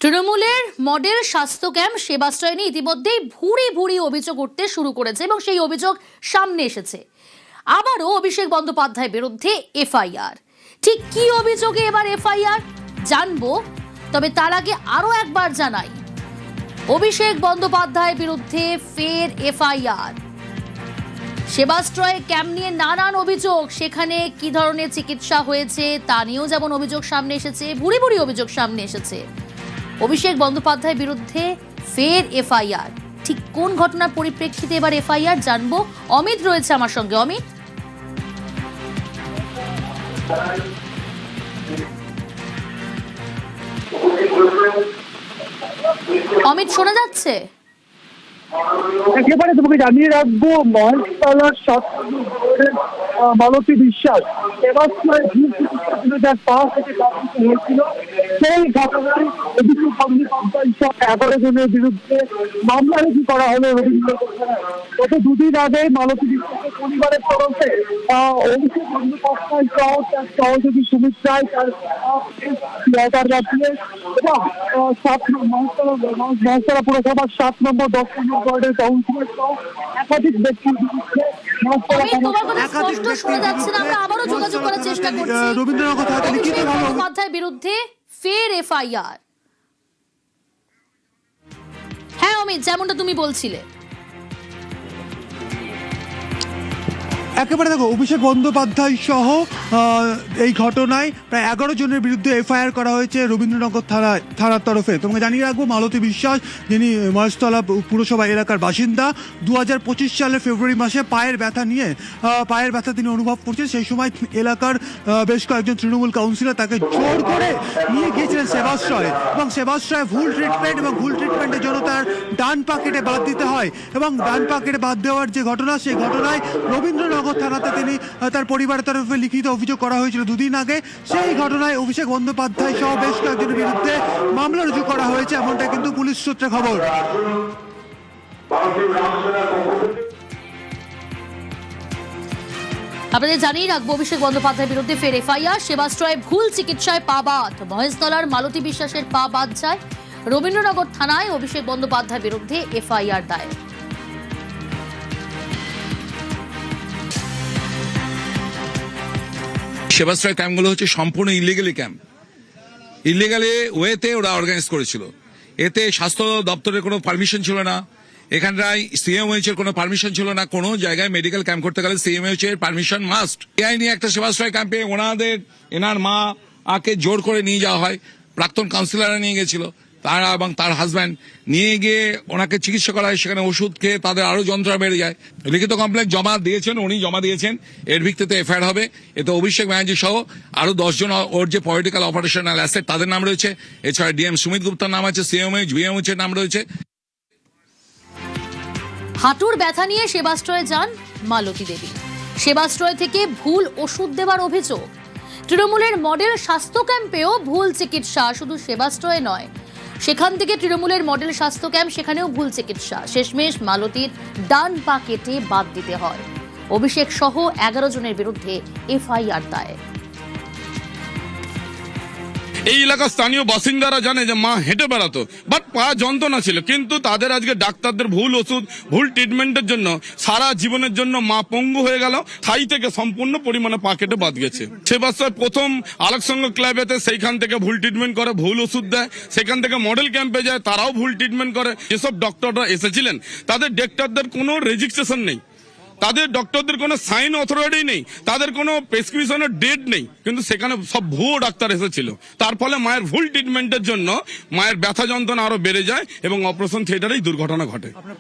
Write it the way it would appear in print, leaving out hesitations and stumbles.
তৃণমূলের মডেল স্বাস্থ্য ক্যাম্প সেবাশ্রয় নিয়ে ইতিমধ্যেই ভুরি ভুরি অভিযোগ উঠতে শুরু করেছে এবং সেই অভিযোগ সামনে এসেছে। আবারও অভিষেক বন্দ্যোপাধ্যায়ের বিরুদ্ধে এফআইআর। ঠিক কি অভিযোগে এবার এফআইআর জানবো, তবে তার আগে আরো একবার জানাই, অভিষেক বন্দ্যোপাধ্যায়ের বিরুদ্ধে ফের এফআইআর। সেবাশ্রয় ক্যাম্প নিয়ে নানান অভিযোগ, সেখানে কি ধরনের চিকিৎসা হয়েছে তা নিয়েও যেমন অভিযোগ সামনে এসেছে, ভুরি ভুরি অভিযোগ সামনে এসেছে। অভিষেক বন্দ্যোপাধ্যায়ের বিরুদ্ধে ফের এফআইআর। ঠিক কোন ঘটনার পরিপ্রেক্ষিতে এবার এফআইআর জানবো। অমিত রয়েছে আমার সঙ্গে। অমিত, শোনা যাচ্ছে? একেবারে তোমাকে জানিয়ে রাখবো, মহেশতলার মালতী বিশ্বাস সেবাশ্রয় যার পা থেকে হয়েছিল, সেই ঘটনায় অভিষেক বন্দ্যোপাধ্যায় সহ 11 জনের বিরুদ্ধে মামলা রুজু করা হলো রবীন্দ্রনগর থানায়। গত দুদিন আগে মালতী বিশ্বাসের পরিবারের তরফে অভিষেক বন্দ্যোপাধ্যায় সহ তার সহযোগী সুমিত রায়, তার রাজ্যে এবং মহেশতলা পুরসভার 7 নম্বর 10 নম্বর ওয়ার্ডের কাউন্সিলর সহ একাধিক ব্যক্তির বিরুদ্ধে বন্দ্যোপাধ্যায়ের বিরুদ্ধে ফের এফআইআর। হ্যাঁ অমিত, যেমনটা তুমি বলছিলে। একেবারে দেখো, অভিষেক বন্দ্যোপাধ্যায় সহ এই ঘটনায় প্রায় 11 জনের বিরুদ্ধে এফআইআর করা হয়েছে রবীন্দ্রনগর থানার তরফে। তোমাকে জানিয়ে রাখবো, মালতী বিশ্বাস, যিনি মহেশতলা পুরসভা এলাকার বাসিন্দা, 2025 সালের ফেব্রুয়ারি মাসে পায়ের ব্যথা তিনি অনুভব করছেন। সেই সময় এলাকার বেশ কয়েকজন তৃণমূল কাউন্সিলর তাকে জোর করে নিয়ে গিয়েছিলেন সেবাশ্রয়ে, এবং সেবাশ্রয়ে ভুল ট্রিটমেন্টের জন্য তার ডান পা কেটে বাদ দিতে হয়, এবং ডান পা কেটে বাদ দেওয়ার যে ঘটনা, সেই ঘটনায় রবীন্দ্রনগর থানাতে তিনি তার পরিবারের তরফে লিখিত অভিযোগ করা হয়েছিল দুদিন আগে। সেই ঘটনায় অভিষেক বন্দ্যোপাধ্যায় সহ বেশ কয়েকজনের বিরুদ্ধে মামলা রুজু করা হয়েছে, এমনটা কিন্তু পুলিশ সূত্রে খবর। আপনাদের জানিয়ে রাখবো, অভিষেক বন্দ্যোপাধ্যায়ের বিরুদ্ধে ফের এফআইআর। সেবাশ্রয়ে ভুল চিকিৎসায় পা বাদ, মহেশতলার মালতী বিশ্বাসের পা বাদ যায়। রবীন্দ্রনগর থানায় অভিষেক বন্দ্যোপাধ্যায়ের বিরুদ্ধে এফআইআর দায়ের। সেবাশ্রয় ক্যাম্পগুলো হচ্ছে সম্পূর্ণ ইলিগালি ক্যাম্প, ইলিগালি ওয়েতে ওরা অর্গানাইজ করেছিল। এতে স্বাস্থ্য দপ্তরের কোনো পারমিশন ছিল না, এখানটায় সিএমএইচ এর কোনো পারমিশন ছিল না। কোনো জায়গায় মেডিকেল ক্যাম্প করতে গেলে সিএমএইচ এর পারমিশন মাস্ট। এই নিয়ে একটা সেবাশ্রয় ক্যাম্পে এনার মা আকে জোর করে নিয়ে যাওয়া হয়। প্রাক্তন কাউন্সিলররা নিয়ে গেছিল, তারা এবং তার হাজব্যান্ড নিয়ে গিয়ে ওনাকে চিকিৎসা করা হয়। সেখানে ওষুধ খেয়ে তাদের আরো যন্ত্রণা বেড়ে যায়। লিখিত কমপ্লেন উনি জমা দিয়েছেন, এর ভিত্তিতে এফআইআর হবে। এতে অভিষেক ব্যানার্জি সহ আরো 10 জন ওর যে পলিটিক্যাল অপারেশনাল অ্যাসেট তাদের নাম রয়েছে। এছাড়া ডিএম সুমিত গুপ্তার নাম আছে, সিএমএইচ বিএমএইচ এর নাম রয়েছে। হাঁটুর ব্যথা নিয়ে সেবাশ্রয়ে যান মালতী দেবী। সেবাশ্রয় থেকে ভুল ওষুধ দেওয়ার অভিযোগ। তৃণমূলের মডেল স্বাস্থ্য ক্যাম্পেও ভুল চিকিৎসা, শুধু সেবাশ্রয়ে নয়, সেখান থেকে তৃণমূলের মডেল স্বাস্থ্য ক্যাম্প, সেখানেও ভুল চিকিৎসা। শেষমেশ মালতীর ডান পা কেটে বাদ দিতে হয়। অভিষেক সহ 11 জনের বিরুদ্ধে এফআইআর দায়ের। এই এলাকার স্থানীয় বাসিন্দারা জানে যে মা হেঁটে বেড়াতো, বাট পা যন্ত্রণা ছিল, কিন্তু তাদের আজকে ডাক্তারদের ভুল ওষুধ, ভুল ট্রিটমেন্টের জন্য সারা জীবনের জন্য মা পঙ্গু হয়ে গেল। থাই থেকে সম্পূর্ণ পরিমাণে পা কেটে বাদ গেছে। সেবাশ্রয় প্রথম আলোকসংঘ ক্লাবেতে সেইখান থেকে ভুল ট্রিটমেন্ট করে, ভুল ওষুধ দেয়। সেখান থেকে মডেল ক্যাম্পে যায়, তারাও ভুল ট্রিটমেন্ট করে। যেসব ডক্টররা এসেছিলেন তাদের ডাক্তারদের কোনো রেজিস্ট্রেশন নেই, তাদের ডক্টরদের কোনো সাইন অথরিটি নেই, তাদের কোনো প্রেসক্রিপশনের ডেট নেই, কিন্তু সেখানে সব ভুয়ো ডাক্তার এসেছিল। তার ফলে মায়ের ভুল ট্রিটমেন্টের জন্য মায়ের ব্যথা যন্ত্রণা আরো বেড়ে যায় এবং অপারেশন থিয়েটারেই দুর্ঘটনা ঘটে।